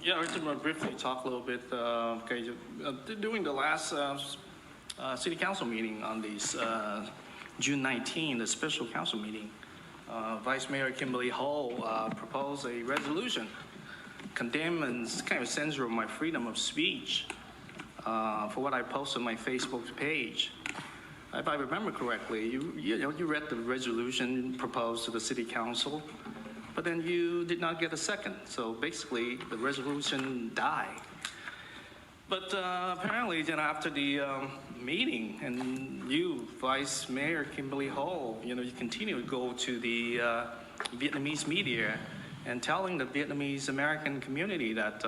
Yeah, I just want to briefly talk a little bit. During the last City Council meeting on this June 19, the special council meeting, Vice Mayor Kimberly Ho proposed a resolution condemning kind of censure of my freedom of speech for what I posted on my Facebook page. If I remember correctly, you read the resolution proposed to the City Council, but then you did not get a second. So basically, the resolution died. But apparently, then after the meeting, and you, Vice Mayor Kimberly Ho, you continue to go to the Vietnamese media and telling the Vietnamese American community that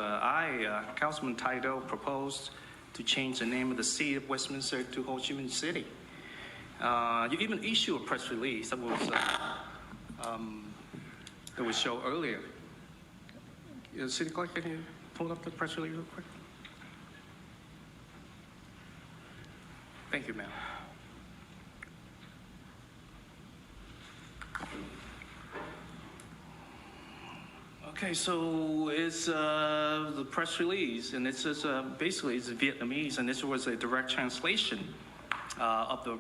Councilman Tai Do, proposed to change the name of the City of Westminster to Ho Chi Minh City. You even issue a press release that was shown earlier. City Clerk, can you pull up the press release real quick? Thank you, ma'am. Okay, so it's the press release, and it's just basically it's Vietnamese, and this was a direct translation of the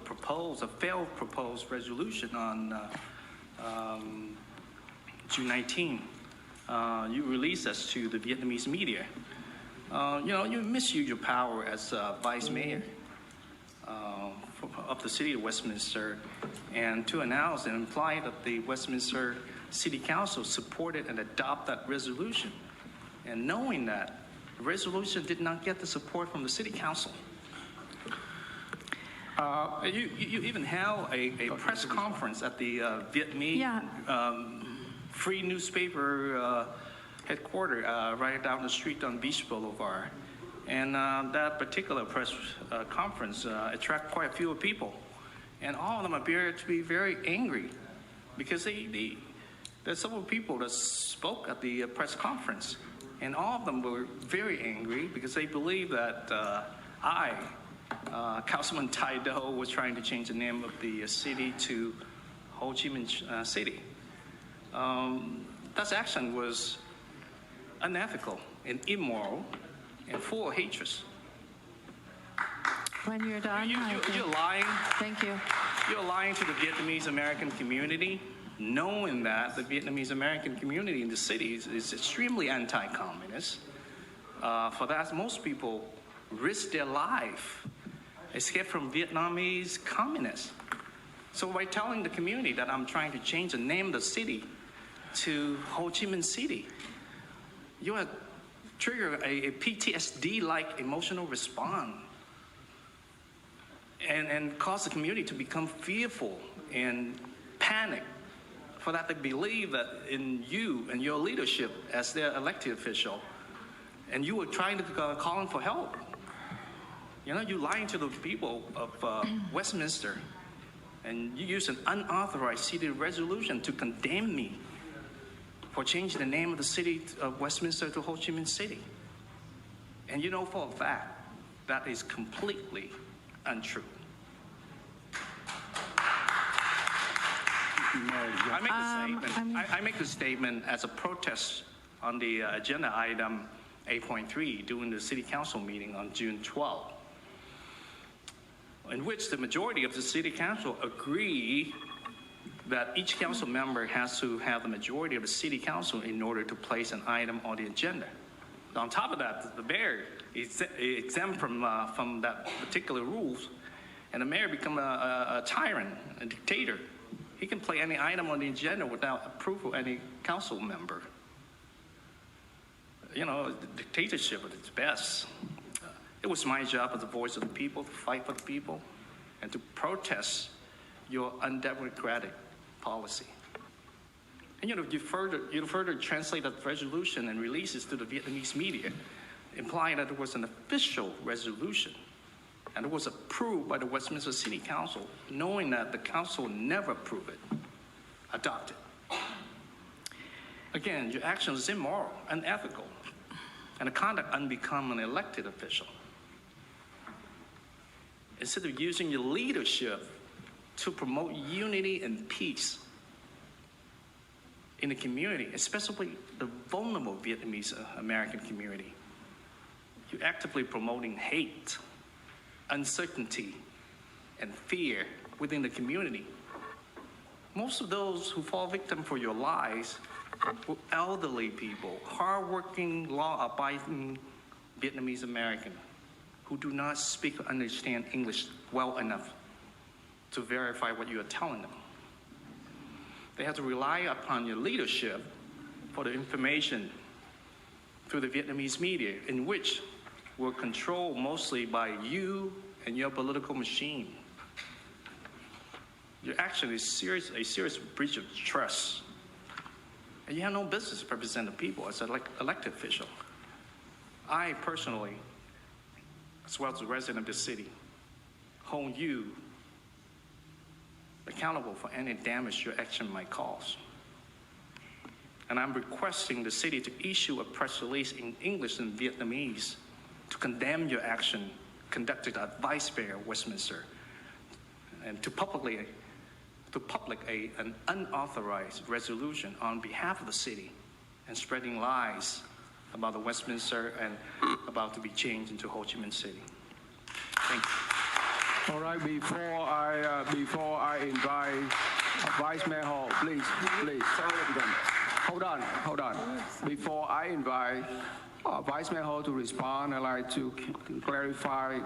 failed proposed resolution on June 19. You released this to the Vietnamese media. You misuse your power as vice mayor of the City of Westminster, and to announce and imply that the Westminster City Council supported and adopted that resolution, and knowing that the resolution did not get the support from the City Council. You even held a press conference at the Vietnamese free newspaper headquarters right down the street on Beach Blvd. And that particular press conference attracted quite a few people. And all of them appeared to be very angry because there's several people that spoke at the press conference. And all of them were very angry because they believe that Councilman Tai Do, was trying to change the name of the city to Ho Chi Minh City. That action was unethical and immoral and full of hatred. When you're done, you're lying. Thank you. You're lying to the Vietnamese American community, knowing that the Vietnamese American community in the city is extremely anti-communist. For that, most people risk their life, escape from Vietnamese communists. So by telling the community that I'm trying to change the name of the city to Ho Chi Minh City, you are trigger a PTSD-like emotional response and cause the community to become fearful and panic, for that they believe that in you and your leadership as their elected official, and you were trying to call them for help. You're lying to the people of Westminster, and you use an unauthorized city resolution to condemn me for changing the name of the City of Westminster to Ho Chi Minh City. And you know for a fact that is completely untrue. I make the statement as a protest on the agenda item 8.3 during the City Council meeting on June 12, in which the majority of the City Council agree that each council member has to have the majority of the City Council in order to place an item on the agenda. On top of that, the mayor is exempt from that particular rules, and the mayor become a tyrant, a dictator. He can play any item on the agenda without approval of any council member. Dictatorship at its best. It was my job as the voice of the people to fight for the people and to protest your undemocratic policy. And you further translate that resolution and releases to the Vietnamese media, implying that it was an official resolution and it was approved by the Westminster City Council, knowing that the council never approved it, adopted. Again, your action is immoral, unethical, and the conduct unbecome an elected official. Instead of using your leadership to promote unity and peace, in the community, especially the vulnerable Vietnamese American community. You're actively promoting hate, uncertainty, and fear within the community. Most of those who fall victim for your lies were elderly people, hardworking, law-abiding Vietnamese American who do not speak or understand English well enough to verify what you are telling them. They have to rely upon your leadership for the information through the Vietnamese media, in which were controlled mostly by you and your political machine. Your action is a serious breach of trust. And you have no business representing the people as an elected official. I personally, as well as the resident of the city, hold you accountable for any damage your action might cause. And I'm requesting the city to issue a press release in English and Vietnamese to condemn your action conducted at Vice Mayor Westminster, and to public an unauthorized resolution on behalf of the city and spreading lies about the Westminster and about to be changed into Ho Chi Minh City. Thank you. All right, before I invite Vice Mayor Ho, please. Hold on. Before I invite Vice Mayor Ho to respond, I'd like to clarify.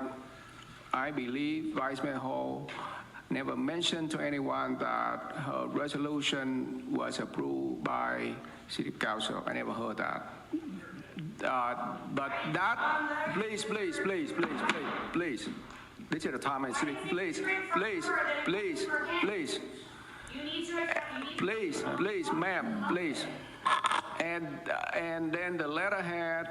I believe Vice Mayor Ho never mentioned to anyone that her resolution was approved by City Council. I never heard that. But that, please. This is the time I speak. Please. Please, ma'am, please. And then the letterhead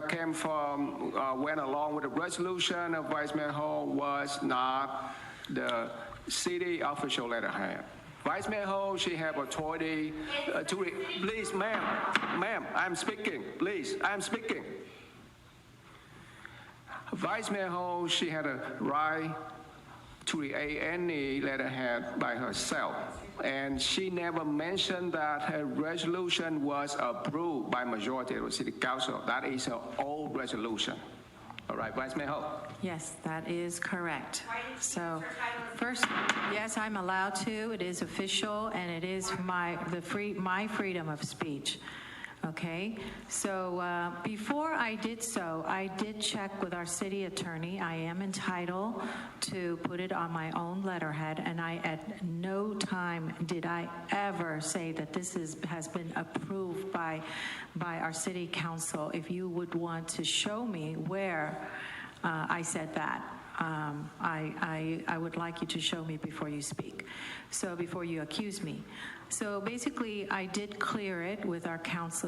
came from, went along with the resolution of Vice Mayor Ho, was not the city official letterhead. Vice Mayor Ho, she have authority please, ma'am, I'm speaking, please, I'm speaking. Vice Mayor Ho, she had a right to create any letterhead by herself. And she never mentioned that her resolution was approved by majority of the City Council. That is her old resolution. All right, Vice Mayor Ho. Yes, that is correct. So first, yes, I'm allowed to. It is official, and it is my freedom of speech. Okay, so before I did so, I did check with our city attorney. I am entitled to put it on my own letterhead, and I at no time did I ever say that this has been approved by our city council. If you would want to show me where I said that, I would like you to show me before you speak. So before you accuse me. So basically, I did clear it with our council